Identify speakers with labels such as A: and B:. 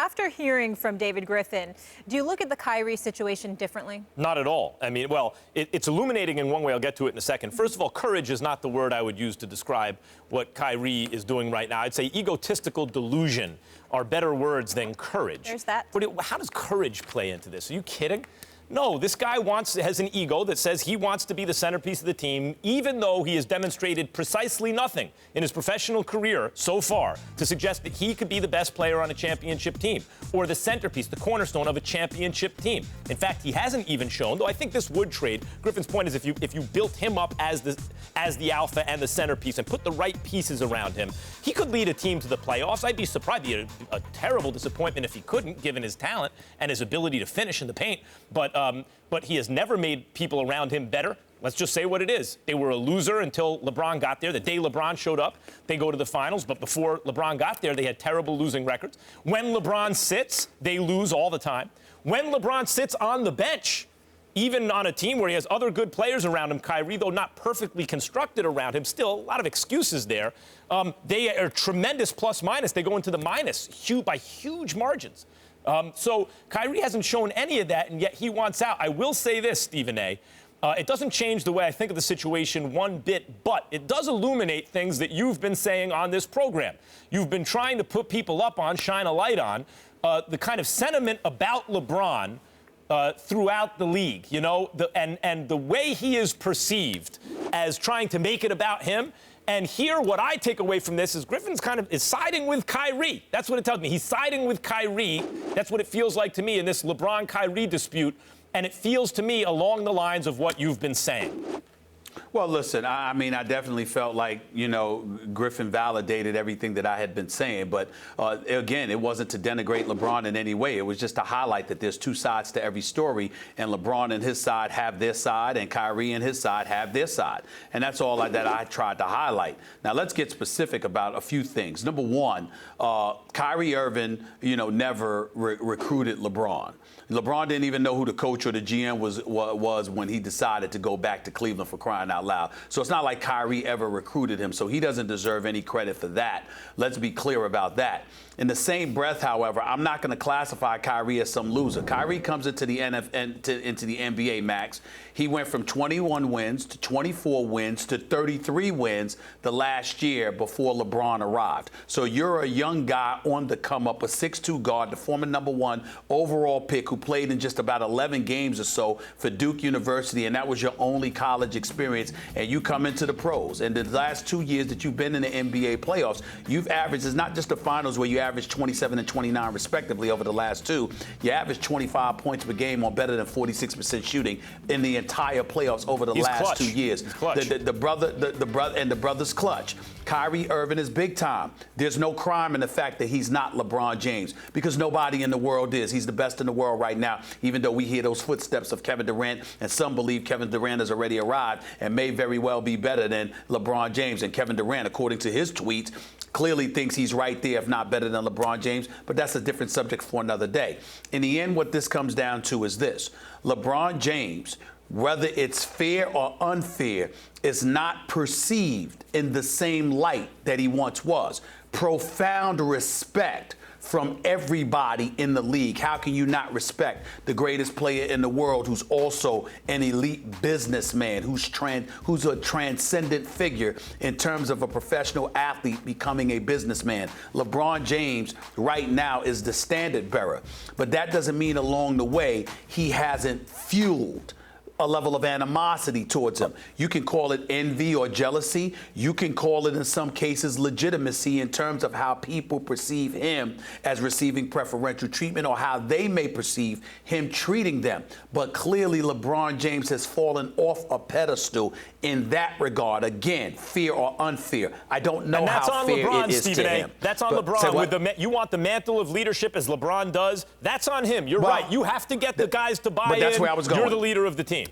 A: after hearing from David Griffin, do you look at the Kyrie situation differently?
B: Not at all. I mean, well, it's illuminating in one way. I'll get to it in a second. First of all, courage is not the word I would use to describe what Kyrie is doing right now. I'd say egotistical delusion are better words than courage.
A: There's that.
B: But how does courage play into this? Are you kidding? No, this guy has an ego that says he wants to be the centerpiece of the team, even though he has demonstrated precisely nothing in his professional career so far to suggest that he could be the best player on a championship team or the centerpiece, the cornerstone of a championship team. In fact, he hasn't even shown, though I think this would trade. Griffin's point is if you built him up as the alpha and the centerpiece and put the right pieces around him, he could lead a team to the playoffs. I'd be surprised. It'd be a terrible disappointment if he couldn't, given his talent and his ability to finish in the paint. But he has never made people around him better. Let's just say what it is. They were a loser until LeBron got there. The day LeBron showed up, they go to the finals. But before LeBron got there, they had terrible losing records. When LeBron sits, they lose all the time. When LeBron sits on the bench, even on a team where he has other good players around him, Kyrie, though not perfectly constructed around him, still a lot of excuses there. They are tremendous plus-minus. They go into the minus by huge margins. So Kyrie hasn't shown any of that, and yet he wants out. I will say this, Stephen A. It doesn't change the way I think of the situation one bit, but it does illuminate things that you've been saying on this program. You've been trying to put people up on, shine a light on, the kind of sentiment about LeBron throughout the league, you know, and the way he is perceived as trying to make it about him. And here, what I take away from this is Griffin's is siding with Kyrie. That's what it tells me. He's siding with Kyrie. That's what it feels like to me in this LeBron-Kyrie dispute. And it feels to me along the lines of what you've been saying.
C: Well, listen, I mean, I definitely felt like, you know, Griffin validated everything that I had been saying. But, again, it wasn't to denigrate LeBron in any way. It was just to highlight that there's two sides to every story. And LeBron and his side have their side, and Kyrie and his side have their side. And that's all that I tried to highlight. Now, let's get specific about a few things. Number one, Kyrie Irving, you know, never recruited LeBron. LeBron didn't even know who the coach or the GM was when he decided to go back to Cleveland, for crying out loud. So it's not like Kyrie ever recruited him, so he doesn't deserve any credit for that. Let's be clear about that. In the same breath, however, I'm not going to classify Kyrie as some loser. Kyrie comes into the NBA, Max. He went from 21 wins to 24 wins to 33 wins the last year before LeBron arrived. So you're a young guy on the come up, a 6'2" guard, the former #1 overall pick who played in just about 11 games or so for Duke University, and that was your only college experience, and you come into the pros. And the last 2 years that you've been in the NBA playoffs, you've averaged, it's not just the finals where you averaged 27 and 29 respectively over the last two. You averaged 25 points per game on better than 46% shooting in the entire playoffs over the last 2 years. The brother's clutch. Kyrie Irving is big time. There's no crime in the fact that he's not LeBron James, because nobody in the world is. He's the best in the world right now, even though we hear those footsteps of Kevin Durant, and some believe Kevin Durant has already arrived and may very well be better than LeBron James. And Kevin Durant, according to his tweets, clearly thinks he's right there, if not better than LeBron James, but that's a different subject for another day. In the end, what this comes down to is this. LeBron James, whether it's fair or unfair, is not perceived in the same light that he once was. Profound respect from everybody in the league. How can you not respect the greatest player in the world, who's also an elite businessman, who's a transcendent figure in terms of a professional athlete becoming a businessman? LeBron James right now is the standard bearer, but that doesn't mean along the way he hasn't fueled a level of animosity towards him. You can call it envy or jealousy. You can call it, in some cases, legitimacy in terms of how people perceive him as receiving preferential treatment, or how they may perceive him treating them. But clearly, LeBron James has fallen off a pedestal in that regard. Again, fair or unfair, I don't know how fair it is to him.
B: That's on LeBron. You want the mantle of leadership as LeBron does. That's on him. You're right. You have to get the guys to buy in.
C: That's where I was going.
B: You're the leader of the team.